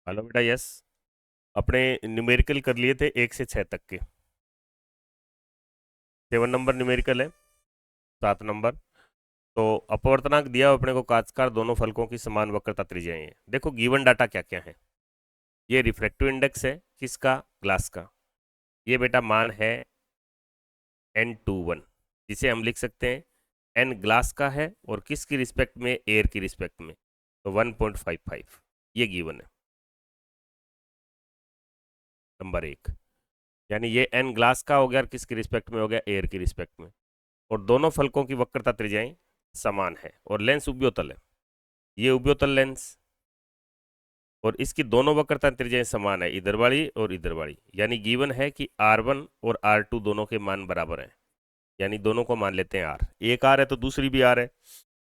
Hello बेटा। Yes, अपने numerical कर लिए थे 1 से 6 तक के। 7 नंबर न्यूमेरिकल है, 7 नंबर। तो अपवर्तनांक दिया हुआ अपने को काचकार दोनों फलकों की समान वक्रता त्रिज्याएं हैं। देखो गिवन डाटा क्या क्या है। ये रिफ्रैक्टिव इंडेक्स है किसका? ग्लास का। ये बेटा मान है N21, जिसे हम लिख सकते हैं एन ग्लास का है और किसकी रिस्पेक्ट में? एयर की रिस्पेक्ट में। तो 1.55 ये गिवन है, नंबर 1। यानी ये एन ग्लास का हो गया और किसकी रिस्पेक्ट में हो गया? एयर की रिस्पेक्ट में। और दोनों फलकों की वक्रता त्रिज्याएं समान है और लेंस उभयोतल है। ये उभयोतल लेंस और इसकी दोनों वक्रता त्रिज्याएं समान है, इधर वाली और इधर वाली। यानी गिवन है कि R1 और R2 दोनों के मान बराबर हैं। यानी दोनों को मान लेते हैं R। एक R है तो दूसरी भी R है।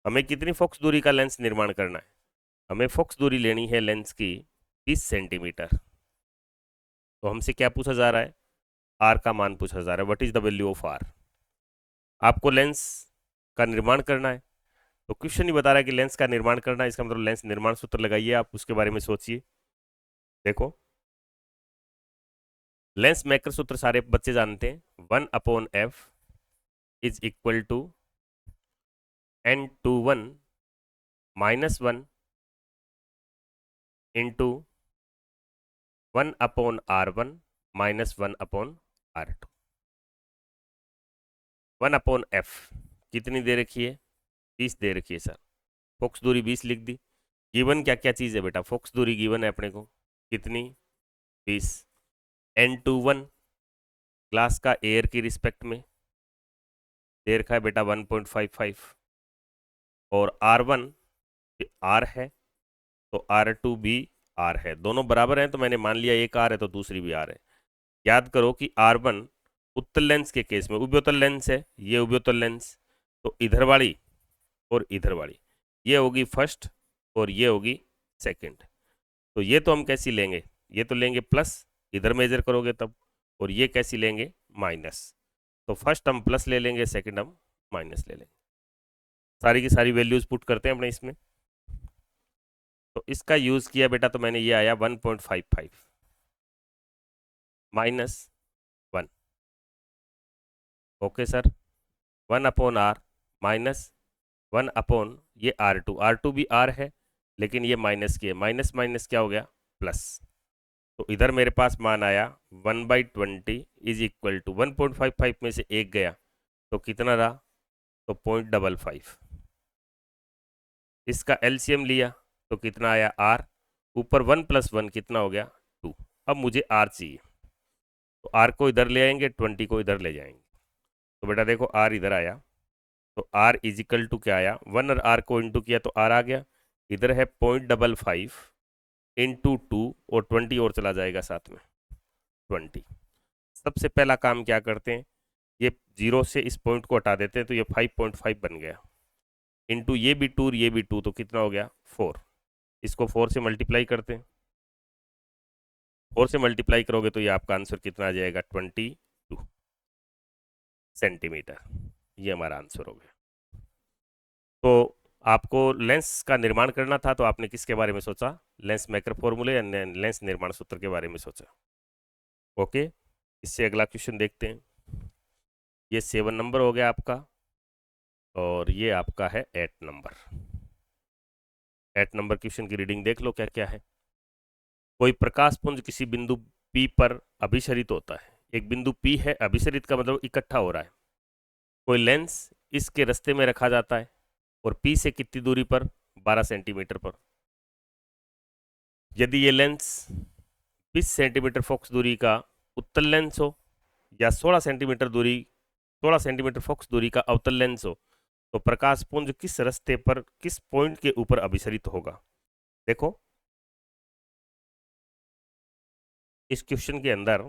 हमें कितनी फोकस दूरी का लेंस निर्माण करना है? हमें फोकस दूरी लेनी है लेंस की 30 सेंटीमीटर। तो हमसे क्या पूछा जा रहा है? R का मान पूछा जा रहा है। What is the value of R? आपको लेंस का निर्माण करना है, तो क्वेश्चन ही बता रहा है कि लेंस का निर्माण करना है। इसका मतलब लेंस निर्माण सूत्र लगाइए, आप उसके बारे में सोचिए। देखो लेंस मेकर सूत्र सारे बच्चे जानते हैं। 1/f is equal to N21 -1 into 1/R1 -1/R2। 1/f कितनी दे रखी है? 20 दे रखी है सर। फोकस दूरी 20 लिख दी। गिवन क्या क्या चीज़ है बेटा? फोकस दूरी गिवन है अपने को कितनी? 20। N21 ग्लास का एयर की रिस्पेक्ट में दे रखा है बेटा 1.55। और R1 R है तो R2 भी R है। दोनों बराबर हैं तो मैंने मान लिया एक R है तो दूसरी भी R है। याद करो कि R1 उत्तल लेंस के केस में उभयोतल लेंस है, ये उभयोतल लेंस। तो इधर वाली और इधर वाली ये होगी फर्स्ट और ये होगी सेकंड। तो ये तो हम कैसी लेंगे? ये तो लेंगे प्लस, इधर मेजर करोगे तब। और ये कैसी लेंगे? माइनस। तो फर्स्ट हम प्लस ले लेंगे, सेकंड हम माइनस ले लेंगे। सारी की सारी वैल्यूज पुट करते हैं अपने इसमें। तो इसका यूज किया बेटा तो मैंने ये आया 1.55 -1। Okay sir. 1/R माइनस 1/ ये R2 भी R है लेकिन ये माइनस की है। माइनस माइनस क्या हो गया? प्लस। तो इधर मेरे पास मान आया 1/20 इज इक्वल टू 1.55 में से एक गया तो कितना रहा? तो 0.55। इसका एलसीएम लिया तो कितना आया? R। ऊपर 1 + 1 कितना हो गया? 2। अब मुझे R चाहिए तो R को इधर ले आएंगे, 20 को इधर ले जाएंगे। तो बेटा देखो R इधर आया तो R इजिकल टू क्या आया? 1 और R को इंटू किया तो R आ गया। इधर है 0.55 इंटू 2 और 20 और चला जाएगा साथ में 20। सबसे पहला काम क्या करते हैं? ये 0 से इस पॉइंट को हटा देते हैं तो ये 5.5 बन गया। इंटू ये भी 2 ये भी 2 तो कितना हो गया? 4। इसको 4 से मल्टीप्लाई करते हैं। 4 से मल्टीप्लाई करोगे तो ये आपका आंसर कितना आ जाएगा? 22 सेंटीमीटर। ये हमारा आंसर हो गया। तो आपको लेंस का निर्माण करना था तो आपने किसके बारे में सोचा? लेंस मेकर फॉर्मूले या लेंस निर्माण सूत्र के बारे में सोचा। ओके, इससे अगला क्वेश्चन देखते हैं। ये 7 नंबर हो गया आपका और ये आपका है 8 नंबर। 8 नंबर क्वेश्चन की रीडिंग देख लो क्या क्या है। कोई प्रकाश पुंज किसी बिंदु P पर अभिसरित होता है। एक बिंदु P है, अभिसरित का मतलब इकट्ठा हो रहा है। कोई लेंस इसके रास्ते में रखा जाता है और P से कितनी दूरी पर? 12 सेंटीमीटर पर। यदि ये लेंस 20 सेंटीमीटर फोकस दूरी का उत्तल लेंस हो या 16 सेंटीमीटर फोकस दूरी का अवतल लेंस हो तो प्रकाश पुंज किस रास्ते पर, किस पॉइंट के ऊपर अभिसरित होगा? देखो इस क्वेश्चन के अंदर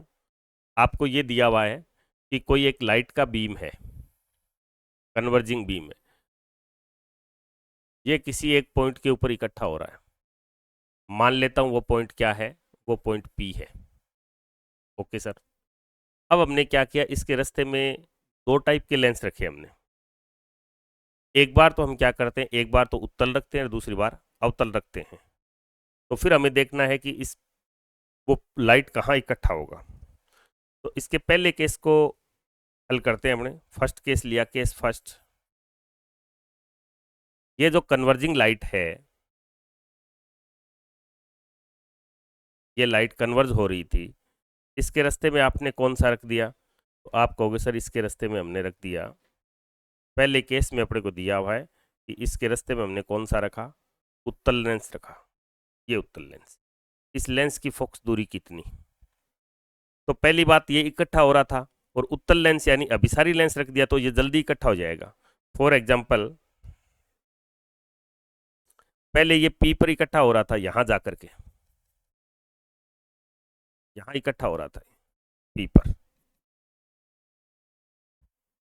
आपको ये दिया हुआ है कि कोई एक लाइट का बीम है, कन्वर्जिंग बीम है। ये किसी एक पॉइंट के ऊपर इकट्ठा हो रहा है। मान लेता हूं वो पॉइंट क्या है? वो पॉइंट P है। Okay sir. अब हमने क्या किया? इसके रास्ते में दो टाइप के लेंस रखे हमने। एक बार तो हम क्या करते हैं, एक बार तो उत्तल रखते हैं और दूसरी बार अवतल रखते हैं। तो फिर हमें देखना है कि इस वो लाइट कहाँ इकट्ठा होगा। तो इसके पहले केस को हल करते हैं। हमने फर्स्ट केस लिया, केस फर्स्ट। ये जो कन्वर्जिंग लाइट है, ये लाइट कन्वर्ज हो रही थी, इसके रास्ते में आपने कौन सा रख दिया? तो आप कहोगे सर इसके रास्ते में हमने रख दिया, पहले केस में अपने को दिया हुआ है कि इसके रास्ते में हमने कौन सा रखा? उत्तल लेंस रखा। ये उत्तल लेंस, इस लेंस की फोकस दूरी कितनी? तो पहली बात, ये इकट्ठा हो रहा था, और उत्तल लेंस यानी अभिसारी लेंस रख दिया तो ये जल्दी इकट्ठा हो जाएगा। फॉर एग्जाम्पल, पहले ये पी पर इकट्ठा हो रहा था, यहां जाकर के यहां इकट्ठा हो रहा था पी पर,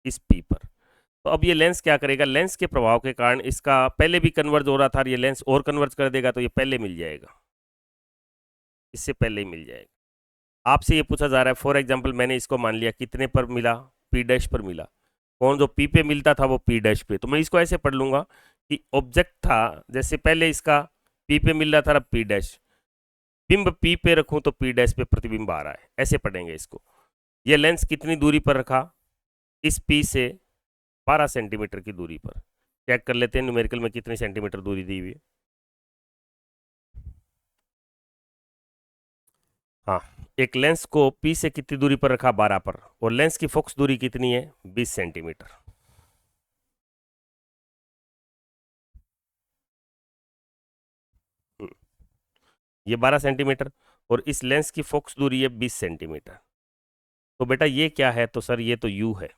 इस पी पर। तो अब ये लेंस क्या करेगा? लेंस के प्रभाव के कारण इसका पहले भी कन्वर्ज हो रहा था, ये लेंस और कन्वर्ज कर देगा, तो ये पहले मिल जाएगा, इससे पहले ही मिल जाएगा। आपसे ये पूछा जा रहा है, फॉर एग्जाम्पल मैंने इसको मान लिया कितने पर मिला? पी डैश पर मिला। कौन जो पी पे मिलता था वो पी डैश पे, तो मैं इसको ऐसे पढ़ लूंगा कि ऑब्जेक्ट था, जैसे पहले इसका पी पे मिल रहा था, अब पी डैश, बिंब पी पे रखूं तो पी डैश पे प्रतिबिंब आ रहा है, ऐसे पढ़ेंगे इसको। ये लेंस कितनी दूरी पर रखा? इस पी से 12 सेंटीमीटर की दूरी पर। चेक कर लेते हैं न्यूमेरिकल में कितनी सेंटीमीटर दूरी दी हुई है। हाँ, एक लेंस को पी से कितनी दूरी पर रखा? 12 पर, और लेंस की फोकस दूरी कितनी है? 20 सेंटीमीटर। ये 12 सेंटीमीटर और इस लेंस की फोकस दूरी है 20 सेंटीमीटर। तो बेटा ये क्या है? तो सर ये तो u है,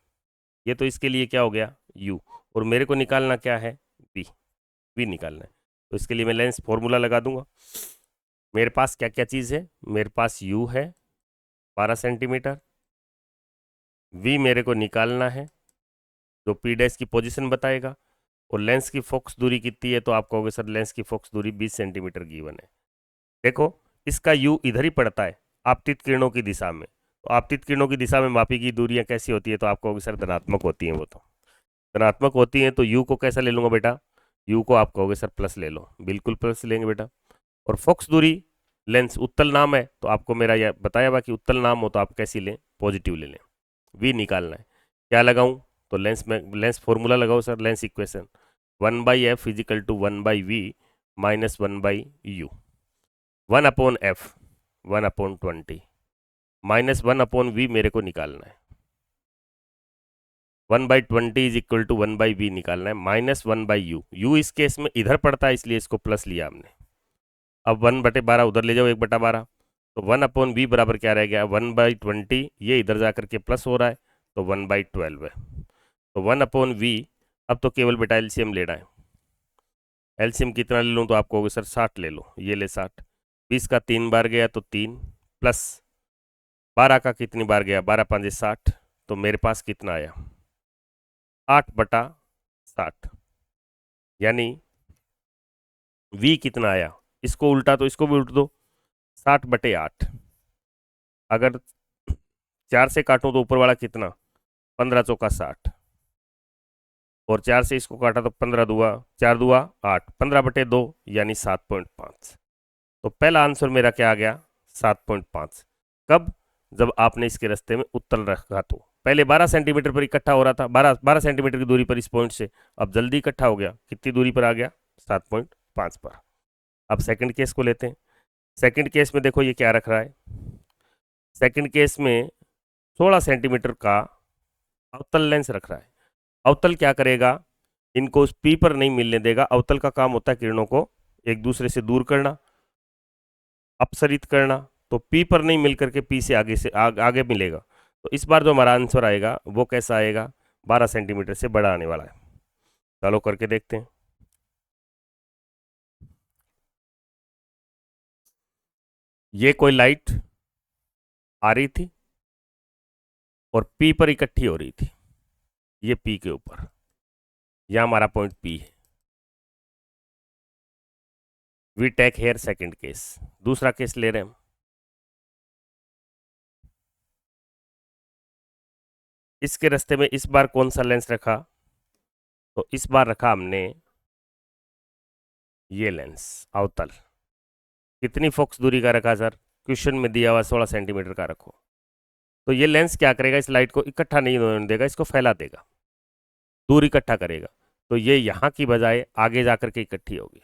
ये तो इसके लिए क्या हो गया? u। और मेरे को निकालना क्या है? v। v निकालना है, तो इसके लिए मैं लेंस फॉर्मूला लगा दूंगा। मेरे पास क्या क्या चीज़ है? मेरे पास u है 12 सेंटीमीटर, v मेरे को निकालना है जो p डैश की पोजीशन बताएगा, और लेंस की फोकस दूरी कितनी है? तो आप कहोगे सर लेंस की फोकस दूरी 20 सेंटीमीटर गिवन है। देखो, इसका u इधर ही पड़ता है, आपतित किरणों की दिशा में। तो आपतित किरणों की दिशा में मापी गई दूरियां कैसी होती है? तो आप कहोगे सर धनात्मक होती हैं। वो तो धनात्मक होती हैं, तो u को कैसा ले लूंगा बेटा? u को आप कहोगे सर प्लस ले लो, बिल्कुल प्लस लेंगे बेटा। और फोकस दूरी, लेंस उत्तल नाम है, तो आपको मेरा यह बताया हुआ कि उत्तल नाम हो तो आप कैसी लें? पॉजिटिव ले लें। v निकालना है, क्या लगाऊं? तो लेंस में लेंस फॉर्मूला लगाओ sir, lens equation 1/f is equal to 1/v minus 1/u। 1/f 1/20 minus 1/v मेरे को निकालना है। 1/20 इज इक्वल टू 1/v निकालना है, माइनस 1/u। u इस केस में इधर पड़ता है, इसलिए इसको प्लस लिया हमने। अब 1/12 उधर ले जाओ, 1/12, तो 1/v बराबर क्या रह गया? 1/20, ये इधर जाकर के प्लस हो रहा है, तो 1/12 है। तो 1/v, अब तो केवल बेटा एलसीएम लेना है। एलसीएम कितना ले लूँ? तो आप कहोगे सर 60 ले लो, ये ले 60। 20 का 3 बार गया तो 3, प्लस 12 का कितनी बार गया? 12 5 60, तो मेरे पास कितना आया? 8/60। यानी v कितना आया? इसको उल्टा तो इसको भी उल्ट दो, 60/8। अगर 4 से काटूं तो ऊपर वाला कितना? 15 चौका 60, और 4 से इसको काटा तो 15 दुआ 4 दुआ 8, 15/2 यानी 7.5। तो पहला आंसर मेरा क्या आ गया? 7.5। कब? जब आपने इसके रास्ते में उत्तल रखा। तो पहले 12 सेंटीमीटर पर इकट्ठा हो रहा था, 12 सेंटीमीटर की दूरी पर इस पॉइंट से, अब जल्दी इकट्ठा हो गया, कितनी दूरी पर आ गया? 7.5 पर। अब सेकंड केस को लेते हैं। सेकंड केस में देखो ये क्या रख रहा है। सेकंड केस में 16 सेंटीमीटर का अवतल लेंस रख रहा है। अवतल क्या करेगा? इनको उस पी पर नहीं मिलने देगा। अवतल का काम होता है किरणों को एक दूसरे से दूर करना, अपसरित करना। तो पी पर नहीं मिल करके पी से आगे मिलेगा। तो इस बार जो हमारा आंसर आएगा वो कैसा आएगा? 12 सेंटीमीटर से बड़ा आने वाला है। चलो करके देखते हैं। ये कोई लाइट आ रही थी और पी पर इकट्ठी हो रही थी, ये पी के ऊपर, यह हमारा पॉइंट पी है। We take here second case. दूसरा केस ले रहे हैं हम। इसके रास्ते में इस बार कौन सा लेंस रखा? तो इस बार रखा हमने ये लेंस अवतल। कितनी फोक्स दूरी का रखा सर? क्वेश्चन में दिया हुआ 16 सेंटीमीटर का रखो। तो ये लेंस क्या करेगा, इस लाइट को इकट्ठा नहीं होने देगा, इसको फैला देगा, दूर इकट्ठा करेगा। तो ये यहाँ की बजाय आगे जाकर के इकट्ठी होगी,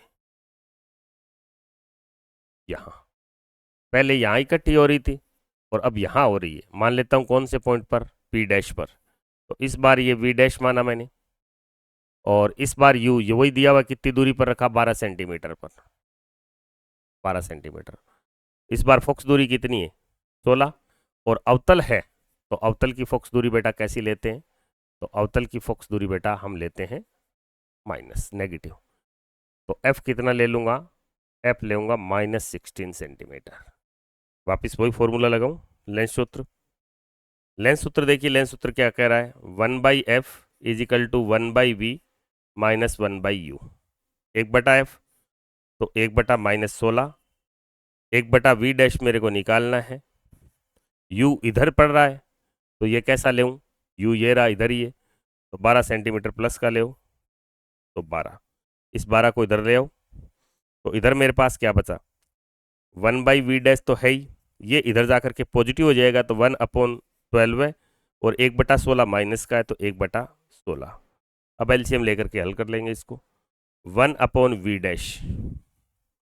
यहाँ। पहले यहाँ इकट्ठी हो रही थी और अब यहाँ हो रही है। मान लेता हूँ कौन से पॉइंट पर, पी डैश पर। तो इस बार ये वी डैश माना मैंने, और इस बार यू, ये वही दिया हुआ कितनी दूरी पर रखा, 12 सेंटीमीटर पर, 12 सेंटीमीटर। इस बार फोक्स दूरी कितनी है, 16, और अवतल है। तो अवतल की फोक्स दूरी बेटा कैसी लेते हैं? तो अवतल की फोक्स दूरी बेटा हम लेते हैं माइनस, नेगेटिव। तो एफ कितना ले लूंगा, एफ लेऊंगा -16 सेंटीमीटर। वापिस वही फॉर्मूला लगाऊं, लेंस सूत्र। लेंस सूत्र देखिए, लेंस सूत्र क्या कह रहा है, 1/f is equal to 1/v minus 1/u, 1/f। तो 1/-16, 1/v डैश मेरे को निकालना है। u इधर पड़ रहा है, तो ये कैसा लेऊं, u ये रहा, इधर ही है। तो 12 सेंटीमीटर प्लस का ले, तो 12, इस 12 को इधर ले आओ। तो इधर मेरे पास क्या बचा, 1/v डैश तो है ही, ये इधर जाकर के पॉजिटिव हो जाएगा, तो 1/12 है, और 1/16 माइनस का है, तो 1/16। अब एलसीएम लेकर के हल कर लेंगे इसको। 1/v dash,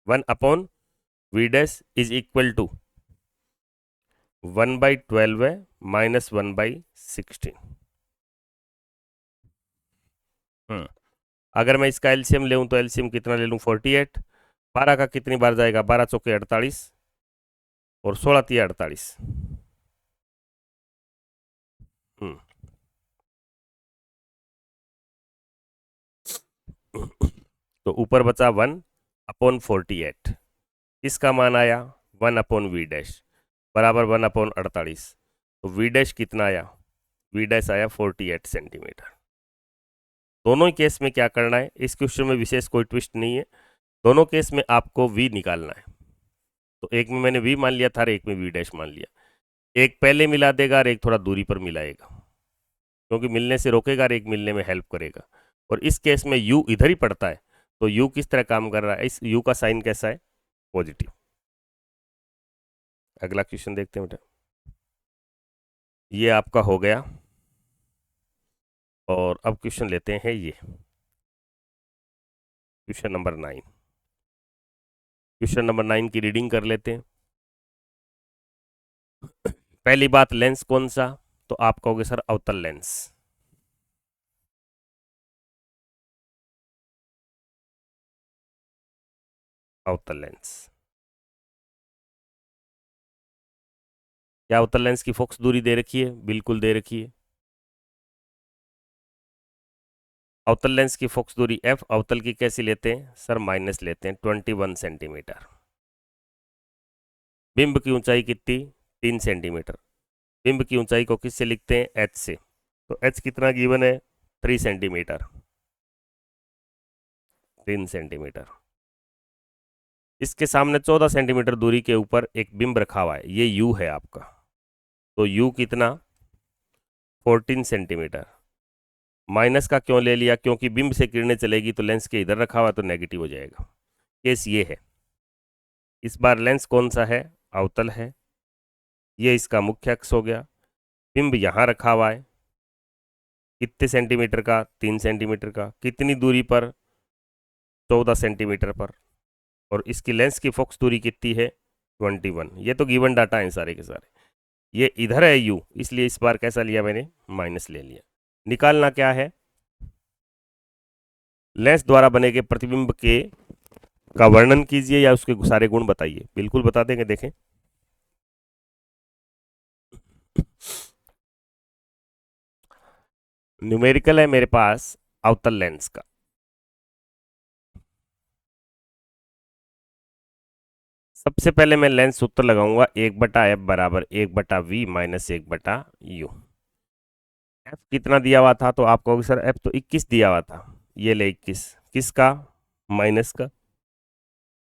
1/v dash is equal to 1/12 है माइनस 1/16। अगर मैं इसका एलसीएम ले तो एलसीएम कितना ले लूँ, 48। 12 का कितनी बार जाएगा, 12 चौके 48, और 16 तिया 48। तो ऊपर बचा 1/48, इसका मान आया 1/v डैश बराबर 1/48। तो v डैश कितना आया, v डैश आया 48 सेंटीमीटर। दोनों ही केस में क्या करना है, इस क्वेश्चन में विशेष कोई ट्विस्ट नहीं है, दोनों केस में आपको v निकालना है। तो एक में मैंने v मान लिया था और एक में v डैश मान लिया। एक पहले मिला देगा और एक थोड़ा दूरी पर मिलाएगा, क्योंकि मिलने से रोकेगा और एक मिलने में हेल्प करेगा। और इस केस में u इधर ही पड़ता है, तो u किस तरह काम कर रहा है, इस u का साइन कैसा है, पॉजिटिव। अगला क्वेश्चन देखते हैं बेटा, ये आपका हो गया। और अब क्वेश्चन लेते हैं ये क्वेश्चन नंबर 9। क्वेश्चन नंबर 9 की रीडिंग कर लेते हैं। पहली बात, लेंस कौन सा, तो आप कहोगे सर अवतल लेंस। अवतल लेंस, क्या अवतल लेंस की फोकस दूरी दे रखी है, बिल्कुल दे रखी है। अवतल लेंस की फोकस दूरी f, अवतल की कैसी लेते हैं सर, माइनस लेते हैं, 21 सेंटीमीटर। बिंब की ऊंचाई कितनी, 3 सेंटीमीटर। बिंब की ऊंचाई को किससे लिखते हैं, h से। तो h कितना गिवन है, 3 सेंटीमीटर, 3 सेंटीमीटर। इसके सामने 14 सेंटीमीटर दूरी के ऊपर एक बिंब रखा हुआ है, ये u है आपका। तो u कितना, 14 सेंटीमीटर। माइनस का क्यों ले लिया, क्योंकि बिंब से किरणें चलेगी तो लेंस के इधर रखा हुआ तो नेगेटिव हो जाएगा। केस ये है। इस बार लेंस कौन सा है, अवतल है, ये इसका मुख्य अक्ष हो गया। बिंब यहाँ रखा हुआ है, कितने सेंटीमीटर का, 3 सेंटीमीटर का। कितनी दूरी पर, 14 सेंटीमीटर पर। और इसकी लेंस की फोकस दूरी कितनी है, 21। ये तो गिवन डाटा है सारे के सारे। ये इधर है u, इसलिए इस बार कैसा लिया मैंने, माइनस ले लिया। निकालना क्या है, लेंस द्वारा बने गए प्रतिबिंब के का वर्णन कीजिए या उसके सारे गुण बताइए। बिल्कुल बता देंगे, देखें। न्यूमेरिकल है मेरे पास अवतल लेंस का। सबसे पहले मैं लेंस सूत्र लगाऊंगा, 1/f बराबर 1/v माइनस 1/u। f कितना दिया हुआ था, तो आप कहोगे सर f तो 21 दिया हुआ था, ये ले 21, किसका, माइनस का।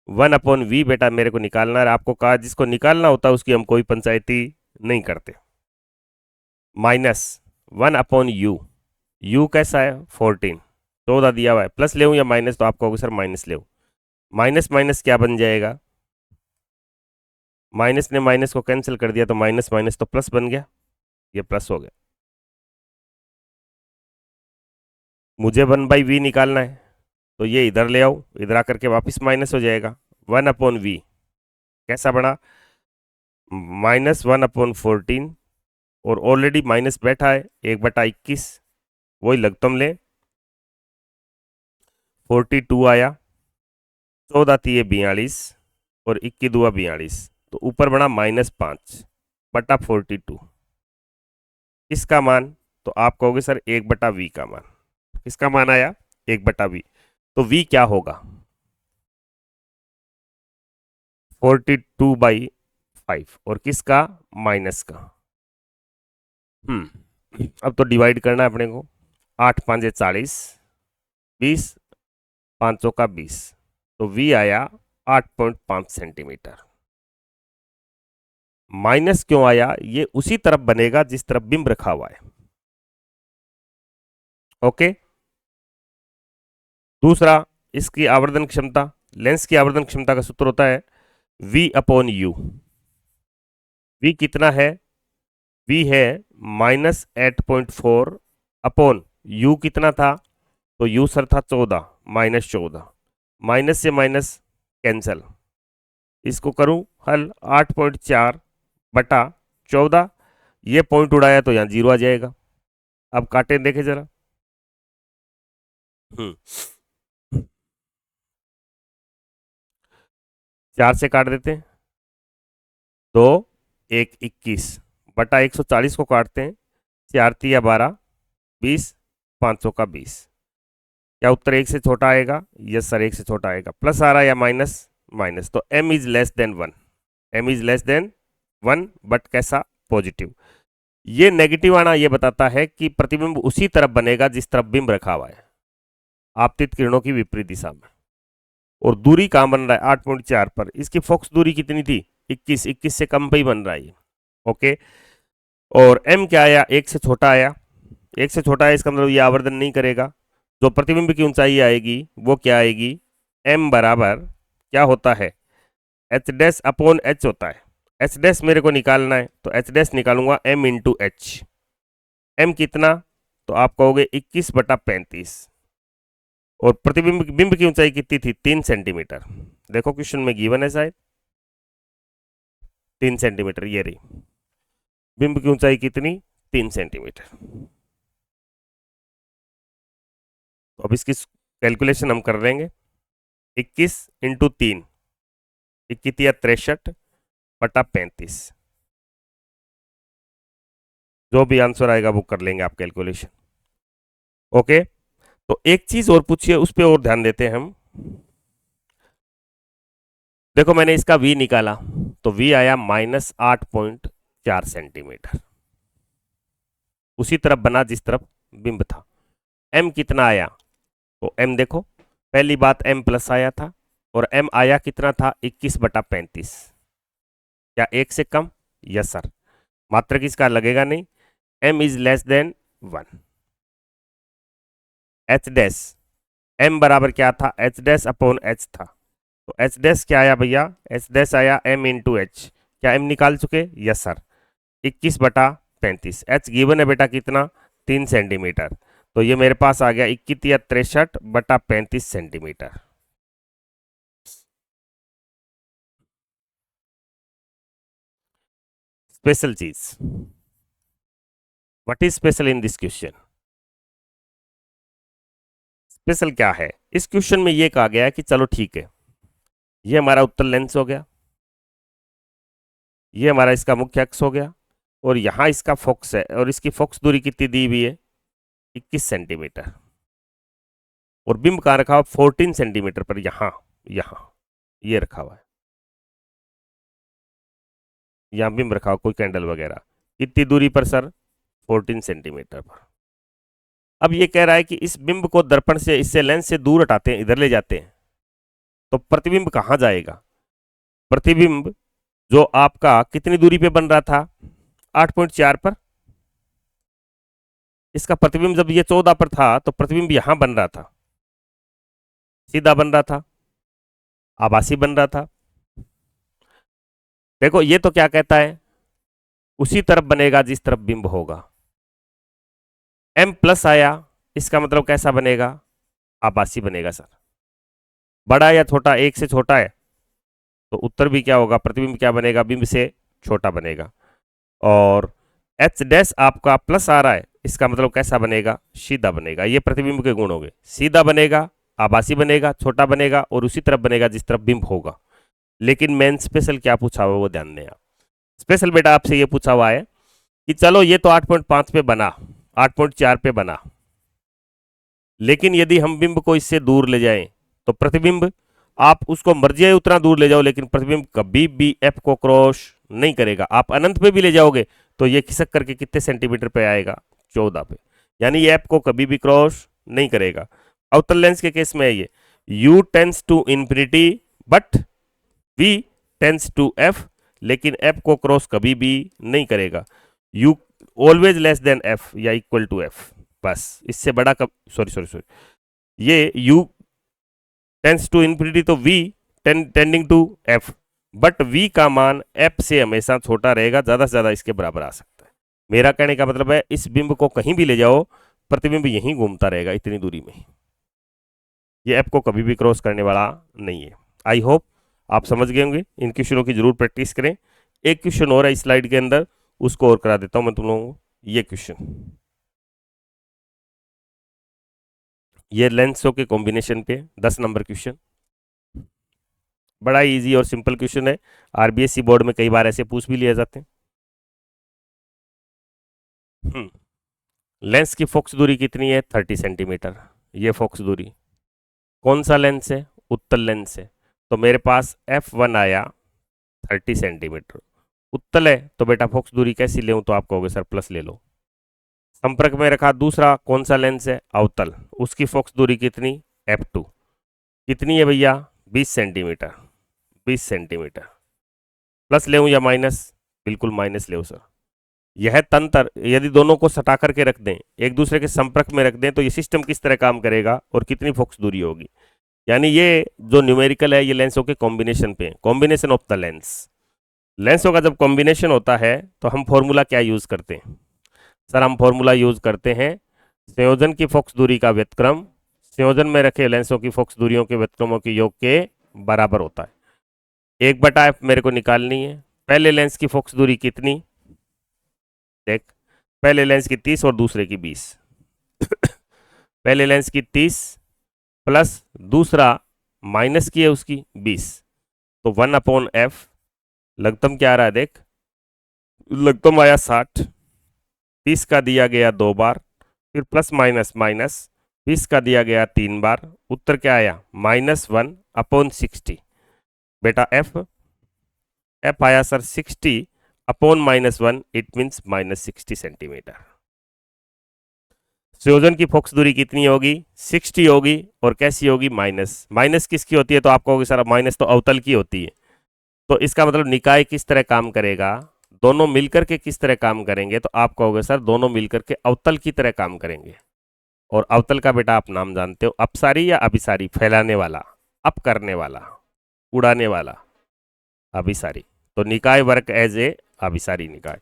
1/v बेटा मेरे को निकालना है, आपको कहा जिसको निकालना होता है उसकी हम कोई पंचायती नहीं करते। माइनस 1/u, u कैसा है, 14, 14 दिया हुआ है, प्लस ले या माइनस, तो आप कहोगे सर माइनस ले। माइनस माइनस क्या बन जाएगा, माइनस ने माइनस को कैंसिल कर दिया तो माइनस माइनस तो प्लस बन गया, ये प्लस हो गया। मुझे 1/v निकालना है तो ये इधर ले आओ, इधर आकर के वापस माइनस हो जाएगा। 1/v कैसा बना, -1/14, और ऑलरेडी माइनस बैठा है 1/21, वही लगतम ले, 42 आया, 14 तिये 42 और 21 दुआ 42, तो ऊपर बना -5/42। इसका मान तो आप कहोगे सर 1/v का मान, किसका मान आया 1/v, तो v क्या होगा 42/5 और किसका माइनस का। अब तो डिवाइड करना है अपने को, 8 5 40, 20 5 का 20, तो v आया 8.5 सेंटीमीटर। माइनस क्यों आया, ये उसी तरफ बनेगा जिस तरफ बिंब रखा हुआ है। ओके, दूसरा इसकी आवर्धन क्षमता, लेंस की आवर्धन क्षमता का सूत्र होता है v/u। v कितना है, v है -8.4 अपॉन u कितना था, तो u सर था 14, -14, माइनस से माइनस कैंसल, इसको करूं हल 8.4/14, ये पॉइंट उड़ाया तो यहां 0 आ जाएगा। अब काटे देखे जरा, 4 से काट देते हैं, 2 1 21/140 को काटते हैं, 4 तिया 12, 20 500 का 20, क्या उत्तर 1 से छोटा आएगा, यस सर 1 से छोटा आएगा। प्लस आ रहा है या माइनस, माइनस, तो m is less than 1, m is less than 1, but कैसा, पॉजिटिव। ये नेगेटिव आना ये बताता है कि प्रतिबिंब उसी तरफ बनेगा जिस तरफ बिंब रखा हुआ है, आपतित किरणों की विपरीत दिशा में। और दूरी कहां बन रहा है 8.4 पर, इसकी फोक्स दूरी कितनी थी 21, 21 से कम पे ही बन रहा है ये। ओके, और m क्या आया 1 से छोटा आया, 1 से छोटा है इसका मतलब ये आवर्धन नहीं करेगा। जो प्रतिबिंब की ऊंचाई आएगी वो क्या आएगी, m बराबर क्या होता है, h'/h होता है। h' मेरे को निकालना है तो h' निकालूंगा m इंटू एच। m कितना, तो आप कहोगे 21/35, और प्रतिबिंब बिंब की ऊंचाई कितनी थी 3 सेंटीमीटर। देखो क्वेश्चन में गिवन है शायद 3 सेंटीमीटर, ये रही बिंब की ऊंचाई कितनी 3 सेंटीमीटर। तो अब इसकी कैलकुलेशन हम कर लेंगे, 21 इंटू 3, 21/63/35, जो भी आंसर आएगा वो कर लेंगे आप कैलकुलेशन। ओके, तो एक चीज और पूछिए, उस पर और ध्यान देते हैं हम। देखो मैंने इसका v निकाला तो v आया -8.4 सेंटीमीटर, उसी तरफ बना जिस तरफ बिंब था। m कितना आया, तो m देखो, पहली बात m प्लस आया था, और m आया कितना था 21/35, क्या 1 से कम, यस सर, मात्रक इसका लगेगा नहीं, m is less than 1। h' m बराबर क्या था, h'/h था, तो h' क्या आया भैया, h' आया m इंटू एच, क्या m निकाल चुके, यस सर, 21/35, h गिवन है बेटा कितना 3 सेंटीमीटर, तो ये मेरे पास आ गया 21/63/35 सेंटीमीटर। स्पेशल चीज, what is special in this question, special क्या है इस क्वेश्चन में, ये कहा गया है कि चलो ठीक है, ये हमारा उत्तर लेंस हो गया, ये हमारा इसका मुख्य अक्ष हो गया, और यहां इसका फोक्स है, और इसकी फोक्स दूरी कितनी दी हुई है 21 सेंटीमीटर, और बिंब कहां रखा हुआ 14 सेंटीमीटर पर, यहां यहां ये रखा हुआ है, यहां बिंब रखा हुआ कोई कैंडल वगैरह, कितनी दूरी पर सर 14 सेंटीमीटर पर। अब ये कह रहा है कि इस बिंब को दर्पण से, इससे लेंस से दूर हटाते हैं, इधर ले जाते हैं, तो प्रतिबिंब कहां जाएगा, प्रतिबिंब जो आपका कितनी दूरी पे बन रहा था 8.4 पर, इसका प्रतिबिंब जब ये 14 पर था तो प्रतिबिंब यहां बन रहा था, सीधा बन रहा था, आभासी बन रहा था, देखो ये तो क्या कहता है, उसी तरफ बनेगा जिस तरफ बिंब होगा। m प्लस आया, इसका मतलब कैसा बनेगा, आभासी बनेगा सर। बड़ा या छोटा, एक से छोटा है तो उत्तर भी क्या होगा, प्रतिबिंब क्या बनेगा, बिंब से छोटा बनेगा। और एच डैश आपका प्लस आ रहा है, इसका मतलब कैसा बनेगा, सीधा बनेगा। ये प्रतिबिंब के गुण हो गए, सीधा बनेगा, आभासी बनेगा, छोटा बनेगा और उसी तरफ बनेगा जिस तरफ बिंब होगा। लेकिन मेन स्पेशल क्या पूछा हुआ वो ध्यान दें आप। स्पेशल बेटा आपसे ये पूछा हुआ है कि चलो ये तो 8.5 पे बना, 8.4 पे बना, लेकिन यदि हम बिंब को इससे दूर ले जाएं तो प्रतिबिंब, आप उसको मर्जी उतना दूर ले जाओ लेकिन प्रतिबिंब कभी भी एफ को क्रॉस नहीं करेगा। आप अनंत पे भी ले जाओगे तो ये खिसक करके कितने सेंटीमीटर पे आएगा, 14 पे, यानी ये एफ को कभी भी क्रॉस नहीं करेगा। अवतल लेंस के केस में है ये, u tends to infinity but v tends to f, लेकिन f को क्रॉस कभी भी नहीं करेगा। u always less than f या इक्वल टू f, बस इससे बड़ा कब, सॉरी ये u टेंस टू इंफिनिटी तो v tending to f, but v का मान f से हमेशा छोटा रहेगा, ज्यादा से ज्यादा इसके बराबर आ सकता है। मेरा कहने का मतलब है इस बिंब को कहीं भी ले जाओ, प्रतिबिंब यहीं घूमता रहेगा इतनी दूरी में, ये f को कभी भी क्रॉस करने वाला नहीं है। आई होप आप समझ गए होंगे। इन क्वेश्चनों की जरूर प्रैक्टिस करें। एक क्वेश्चन और है इस स्लाइड के अंदर, उसको और करा देता हूं मैं तुम लोगों को। ये क्वेश्चन, ये लेंसों के कॉम्बिनेशन पे 10 नंबर क्वेश्चन, बड़ा इजी और सिंपल क्वेश्चन है। आरबीएससी बोर्ड में कई बार ऐसे पूछ भी लिए जाते हैं। लेंस की फोकस दूरी कितनी है, 30 सेंटीमीटर। ये फोकस दूरी कौन सा लेंस है, उत्तल लेंस है। तो मेरे पास f1 आया 30 सेंटीमीटर। उत्तल है तो बेटा फोकस दूरी कैसी ले, तो आप कहोगे सर प्लस ले लो। संपर्क में रखा दूसरा कौन सा लेंस है, अवतल, उसकी फोकस दूरी कितनी, f2 कितनी है भैया, 20 सेंटीमीटर। 20 सेंटीमीटर प्लस ले या माइनस, बिल्कुल माइनस ले सर। यह तंत्र यदि दोनों को सटा करके रख दें, एक दूसरे के संपर्क में रख दें, तो ये सिस्टम किस तरह काम करेगा और कितनी फोकस दूरी होगी। यानी ये जो न्यूमेरिकल है ये लेंसों के कॉम्बिनेशन पे, कॉम्बिनेशन ऑफ द लेंस। लेंसों का जब कॉम्बिनेशन होता है तो हम फॉर्मूला क्या यूज करते हैं सर, हम फॉर्मूला यूज करते हैं संयोजन की फोकस दूरी का व्युत्क्रम संयोजन में रखे लेंसों की फोकस दूरियों के व्युत्क्रमों के योग के बराबर होता है। 1/f मेरे को निकालनी है। पहले लेंस की फोकस दूरी कितनी, देख, पहले लेंस की 30 और दूसरे की 20 पहले लेंस की 30 प्लस दूसरा माइनस की है उसकी 20, तो 1/f। लघुत्तम क्या आ रहा है देख, लघुत्तम आया 60, 30 का दिया गया 2 बार, फिर प्लस माइनस माइनस, 20 का दिया गया 3 बार, उत्तर क्या आया -1/60। बेटा f आया sir 60 upon -1, it means -60 centimetre. संयोजन की फोकस दूरी कितनी होगी, 60 होगी, और कैसी होगी, माइनस। माइनस किसकी होती है, तो आप कहोगे सर माइनस तो अवतल की होती है। तो इसका मतलब निकाय किस तरह काम करेगा, दोनों मिलकर के किस तरह काम करेंगे, तो आप कहोगे सर दोनों मिलकर के अवतल की तरह काम करेंगे। और अवतल का बेटा आप नाम जानते हो, अपसारी या अभिसारी, फैलाने वाला, अप करने वाला, उड़ाने वाला, अभिसारी। तो निकाय वर्क एज ए अभिसारी निकाय।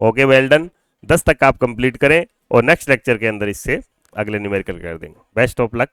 Okay, well done. 10 तक आप कंप्लीट करें और नेक्स्ट लेक्चर के अंदर इससे अगले न्यूमेरिकल कर देंगे। Best of luck.